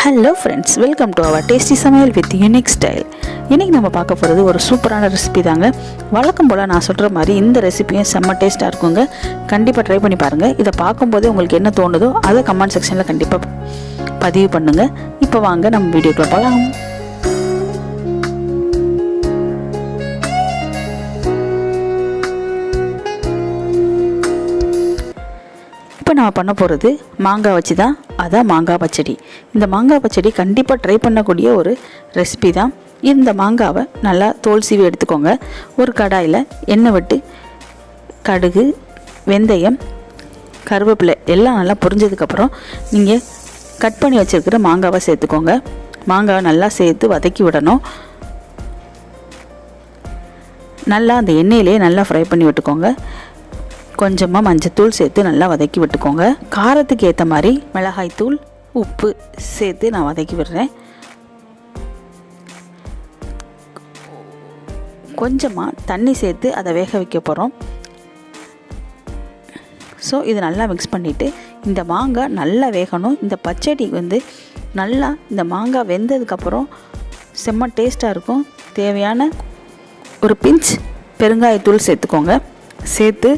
Hello friends, welcome to our tasty சமையல் with unique style. இன்றைக்கி நம்ம பார்க்க போகிறது ஒரு சூப்பரான ரெசிபி தாங்க. வழக்கம் போல் நான் சொல்கிற மாதிரி இந்த ரெசிபியும் செம்ம டேஸ்ட்டாக இருக்குங்க. கண்டிப்பாக ட்ரை பண்ணி பாருங்கள். இதை பார்க்கும்போதே உங்களுக்கு என்ன தோணுதோ அதை கமெண்ட் செக்ஷனில் கண்டிப்பாக பதிவு பண்ணுங்கள். இப்போ வாங்க நம்ம வீடியோக்குள்ள போகலாம். இப்போ நான் பண்ண போகிறது மாங்காய் வச்சு தான், அதான் மாங்காய் பச்சடி. இந்த மாங்காய் பச்சடி கண்டிப்பாக ட்ரை பண்ணக்கூடிய ஒரு ரெசிபி தான். இந்த மாங்காவை நல்லா தோல் சீவி எடுத்துக்கோங்க. ஒரு கடாயில் எண்ணெய் விட்டு கடுகு, வெந்தயம், கருவேப்பிலை எல்லாம் நல்லா பொரிஞ்சதுக்கப்புறம் நீங்கள் கட் பண்ணி வச்சுருக்கிற மாங்காவை சேர்த்துக்கோங்க. மாங்காவை நல்லா சேர்த்து வதக்கி விடணும். நல்லா அந்த எண்ணெயிலே நல்லா ஃப்ரை பண்ணி விட்டுக்கோங்க. கொஞ்சமாக மஞ்சத்தூள் சேர்த்து நல்லா வதக்கி விட்டுக்கோங்க. காரத்துக்கு ஏற்ற மாதிரி மிளகாய்த்தூள், உப்பு சேர்த்து நான் வதக்கி விடுறேன். கொஞ்சமாக தண்ணி சேர்த்து அதை வேக வைக்க போகிறோம். ஸோ இது நல்லா மிக்ஸ் பண்ணிவிட்டு இந்த மாங்காய் நல்லா வேகணும். இந்த பச்சடி நல்லா இந்த மாங்காய் வெந்ததுக்கப்புறம் செம்ம டேஸ்ட்டாக இருக்கும். தேவையான ஒரு பிஞ்ச் பெருங்காயத்தூள் சேர்த்துக்கோங்க. சேர்த்து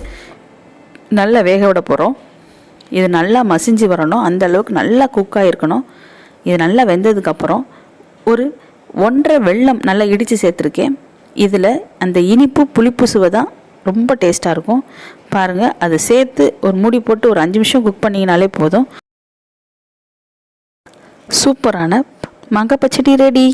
நல்லா வேக விட போகிறோம். இது நல்லா மசிஞ்சு வரணும், அந்த அளவுக்கு நல்லா குக்காக இருக்கணும். இது நல்லா வெந்ததுக்கப்புறம் ஒரு 1.5 வெல்லம் நல்லா இடித்து சேர்த்துருக்கேன். இதில் அந்த இனிப்பு புளிப்பு சுவை தான் ரொம்ப டேஸ்ட்டாக இருக்கும். பாருங்கள், அதை சேர்த்து ஒரு மூடி போட்டு ஒரு 5 நிமிஷம் குக் பண்ணிங்கனாலே போதும். சூப்பரான மாங்காய் பச்சடி ரெடி.